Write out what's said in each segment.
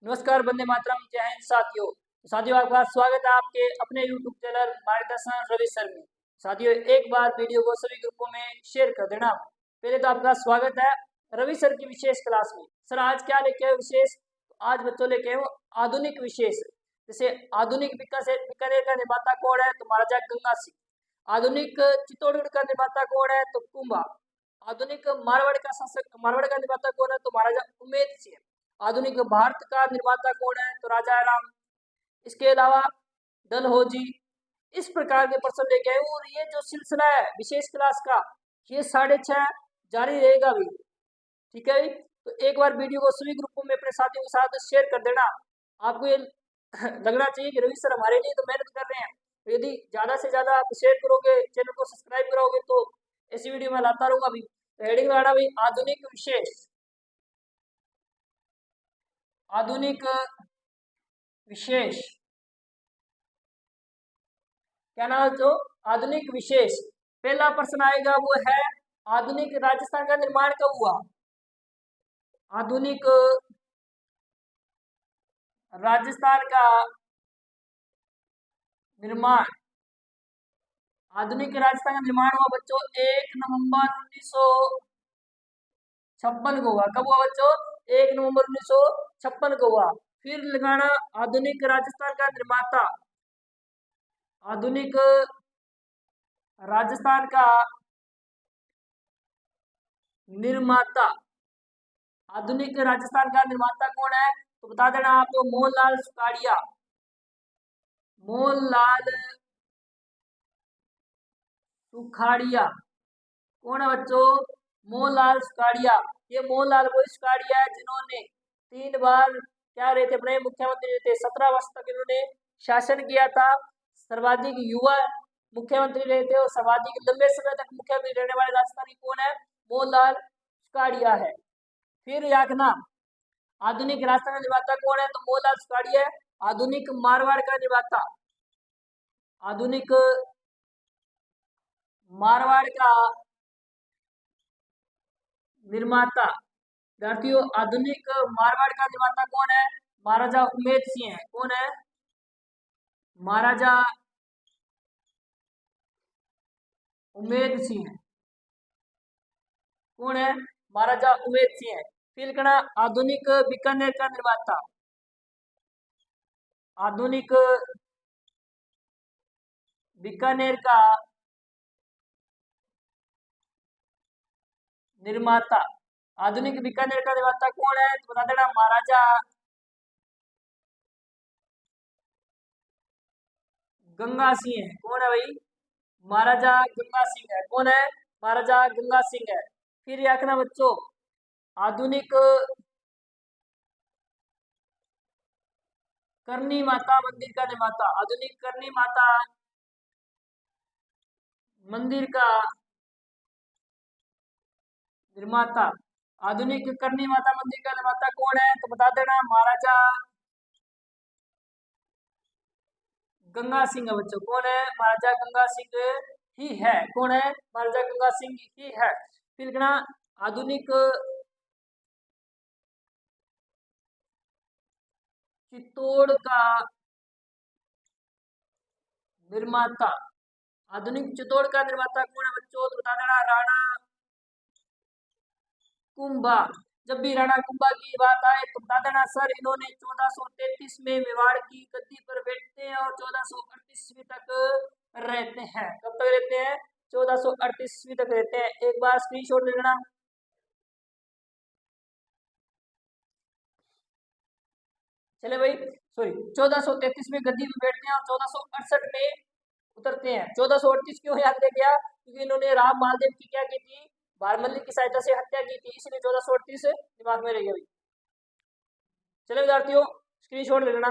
नमस्कार, वंदे मातरम, जय हिंद साथियों। साथियों, आपका स्वागत है आपके अपने YouTube चैनल मार्गदर्शन रवि सर में। साथियों, एक बार वीडियो को सभी ग्रुपों में शेयर कर देना। पहले तो आपका स्वागत है रवि सर की विशेष क्लास में। सर आज क्या लेके आए विशेष? आज बच्चों लेके आए आधुनिक विशेष। जैसे आधुनिक बीकानेर का निर्माता कौन है? तो महाराजा गंगा सिंह। आधुनिक चित्तौड़गढ़ का निर्माता कौन है? तो कुंभा। आधुनिक मारवाड़ का निर्माता कौन है? तो महाराजा उमेद सिंह। आधुनिक भारत का निर्माता कौन है? तो राजा राम। इसके अलावा डलहौजी। इस प्रकार के प्रश्न लेके आए और ये जो सिलसिला है विशेष क्लास का, ये 6:30 जारी रहेगा भी। ठीक है, तो एक बार वीडियो को सभी ग्रुपों में अपने साथियों के साथ शेयर कर देना। आपको ये लगना चाहिए कि रवि सर हमारे लिए तो मेहनत कर रहे हैं। तो यदि ज्यादा से ज्यादा आप शेयर करोगे, चैनल को सब्सक्राइब करोगे, तो ऐसी वीडियो मैं लाता रहूंगा भी। हेडिंग लगाना भाई, आधुनिक विशेष। आधुनिक विशेष क्या नाम है? तो आधुनिक विशेष। पहला प्रश्न आएगा वो है, आधुनिक राजस्थान का निर्माण कब हुआ? आधुनिक राजस्थान का निर्माण, आधुनिक राजस्थान का निर्माण हुआ बच्चों 1 नवंबर 1956 को हुआ। कब हुआ बच्चों? 1 नवंबर 1956 को हुआ। फिर लगाना, आधुनिक राजस्थान का निर्माता, आधुनिक राजस्थान का निर्माता, आधुनिक राजस्थान का निर्माता कौन है? तो बता देना आपको, मोहनलाल सुखाड़िया। मोहनलाल सुखाड़िया कौन है बच्चों? मोहनलाल सुखाड़िया। ये मोहनलाल वो सुखाड़िया है जिन्होंने 3 बार क्या रहे थे, अपने मुख्यमंत्री रहे थे। 17 वर्ष तक इन्होंने शासन किया था। सर्वाधिक युवा मुख्यमंत्री रहे थे और सर्वाधिक लंबे समय तक मुख्यमंत्री रहने वाले राजस्थानी कौन है? मोहनलाल सुखाड़िया है। फिर याकना, आधुनिक राजस्थान का निर्माता कौन है? तो मोहनलाल सुखाड़िया है। आधुनिक मारवाड़ का निर्माता, आधुनिक मारवाड़ का निर्माता, विद्यार्थियों आधुनिक मारवाड़ का निर्माता कौन है? महाराजा उमेद सिंह है। कौन है? महाराजा उमेद सिंह। कौन है? महाराजा उमेद सिंह है। फिर कहना, आधुनिक बीकानेर का निर्माता, आधुनिक बीकानेर का निर्माता, आधुनिक बीकानेर का निर्माता कौन है? तो बता देना, महाराजा गंगा सिंह है। कौन है भाई? महाराजा गंगा सिंह है। कौन है? महाराजा गंगा सिंह है। फिर याकना बच्चों, आधुनिक करनी माता मंदिर का निर्माता, आधुनिक करनी माता मंदिर का निर्माता, आधुनिक करनी माता मंदिर का निर्माता कौन है? तो बता देना, महाराजा गंगा सिंह है बच्चों। कौन है? महाराजा गंगा सिंह ही है। कौन है? महाराजा गंगा सिंह ही है। फिर कहना, आधुनिक चित्तौड़ का निर्माता, आधुनिक चित्तौड़ का निर्माता कौन है बच्चों? तो बता देना, राणा कुंभा। जब भी राणा कुंभा की बात आए तो बता देना सर, इन्होंने 1433 में मेवाड़ की गद्दी पर बैठते हैं और 1438 तक रहते हैं। कब तक रहते हैं? 1438 तक रहते हैं। एक बार स्क्रीनशॉट ले लेना। चले भाई, सॉरी, 1433 में गद्दी पर बैठते हैं और 1468 में उतरते हैं। 1438 क्यों याद रह गया? क्योंकि इन्होंने राम महादेव की क्या की थी? बारमल्ली की सहायता से हत्या की थी, इसलिए 1438 दिमाग में रह गया भाई। चलो विद्यार्थियों, स्क्रीनशॉट ले लेना।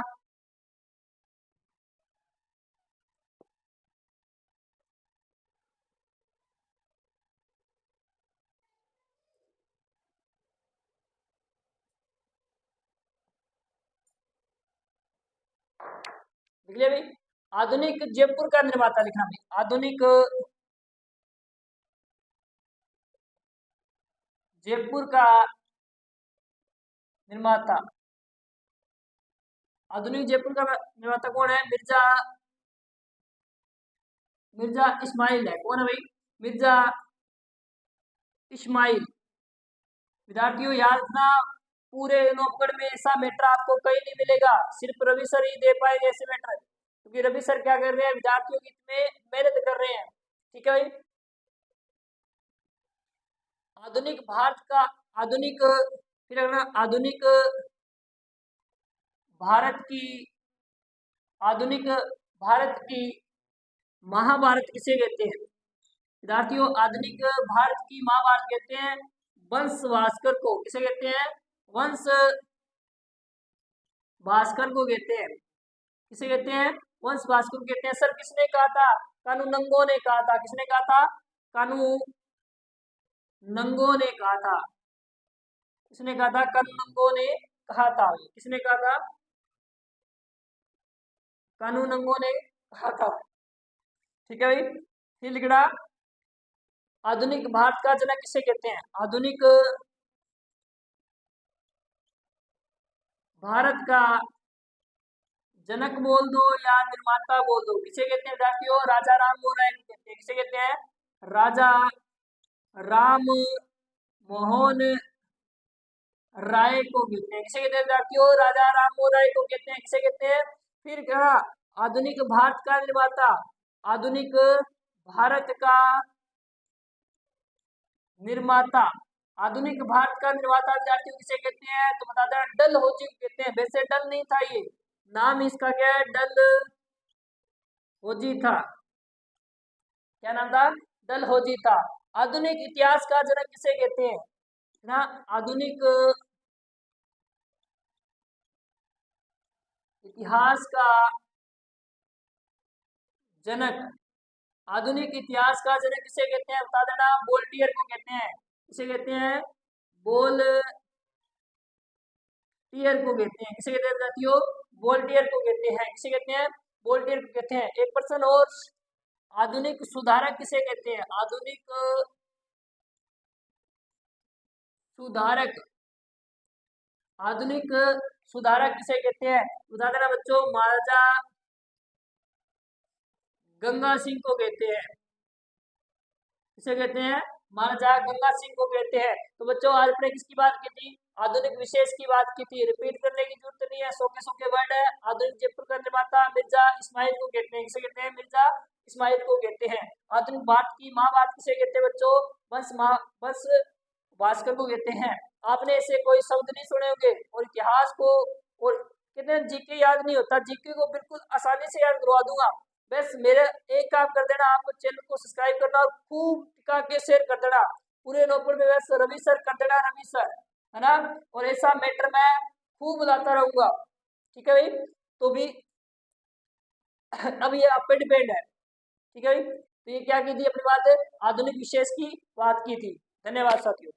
लिख लिया भाई। आधुनिक जयपुर का निर्माता लिखना भाई, आधुनिक जयपुर का निर्माता, आधुनिक जयपुर का निर्माता कौन है? मिर्जा मिर्जा इस्माइल है। कौन है भाई? मिर्जा इस्माइल। विद्यार्थियों याद रखना, पूरे नौकड़ में ऐसा मैटर आपको कहीं नहीं मिलेगा, सिर्फ रवि सर ही दे पाएंगे ऐसे मैटर, क्योंकि रवि सर क्या कर रहे हैं, विद्यार्थियों की इसमें मेहनत कर रहे हैं। ठीक है भाई। आधुनिक भारत का आधुनिक फिर अगला आधुनिक भारत की आधुनिक भारत की महाभारत किसे कहते हैं? विद्यार्थियों आधुनिक भारत की महाभारत कहते हैं वंश भास्कर को। किसे कहते हैं? वंश भास्कर को कहते हैं। किसे कहते हैं? वंश भास्कर को कहते हैं। सर किसने कहा था? कानू नंगो ने कहा था। किसने कहा था? कानू नंगो ने कहा था। किसने कहा था? कानू नंगो ने कहा था। किसने कहा था? कानू नंगो ने कहा था। ठीक है भाई। फिर लिखना, आधुनिक भारत का जनक किसे कहते हैं? आधुनिक भारत का जनक बोल दो या निर्माता बोल दो, किसे कहते हैं विद्यार्थियों? राजा राम मोहन राय को कहते हैं। किसे कहते हैं? राजा राम मोहन राय को कहते हैं। किसे कहते हैं विद्यार्थियों? राजा राम मोहन राय को कहते हैं। किसे कहते हैं? फिर क्या? आधुनिक भारत का निर्माता, आधुनिक भारत का निर्माता, आधुनिक भारत का निर्माता विद्यार्थियों किसे कहते हैं? तो बता दें, डलहौजी को कहते हैं। वैसे डल नहीं था, ये नाम इसका क्या है? डलहौजी था। क्या नाम था? डलहौजी था। आधुनिक इतिहास का जनक किसे कहते हैं ना? आधुनिक इतिहास का जनक, आधुनिक इतिहास का जनक किसे कहते हैं? बता देना, वोल्टियर को कहते हैं। किसे कहते हैं? वोल्टियर को कहते हैं। किसे कहते हैं साथियों? वोल्टियर को कहते हैं। किसे कहते हैं? वोल्टियर को कहते हैं। एक पर्सन और, आधुनिक सुधारक किसे कहते हैं? आधुनिक सुधारक, आधुनिक सुधारक किसे कहते हैं? बता देना बच्चों, महाराजा गंगा सिंह को कहते हैं। किसे कहते हैं? महाराजा गंगा सिंह को कहते हैं। तो बच्चों आज अपने किसकी बात की थी? आधुनिक विशेष की बात की थी। रिपीट करने की जरूरत नहीं है, सौ के वर्ड है। आधुनिक जयपुर का निर्माता मिर्जा इस्माइल को कहते हैं। किसे कहते हैं? मिर्जा इस्माइल को कहते हैं। आधुनिक भारत की महाभारत किसे कहते हैं बच्चों? वंश भास्कर को कहते हैं। आपने ऐसे कोई शब्द नहीं सुने होंगे, और इतिहास को, और कहते हैं जीके याद नहीं होता, जीके को बिल्कुल आसानी से याद करवा दूंगा। बस मेरे एक काम कर देना, आपको चैनल को सब्सक्राइब करना और खूब टिका के शेयर कर देना। पूरे नौपुर में बस रवि सर कर देना, रवि सर, है ना। और ऐसा मैटर मैं खूब बुलाता रहूंगा। ठीक है भाई। तो भी अब ये आप पे डिपेंड है। ठीक है भाई। तो ये क्या की थी अपनी बात है? आधुनिक विशेष की बात की थी। धन्यवाद साथियों।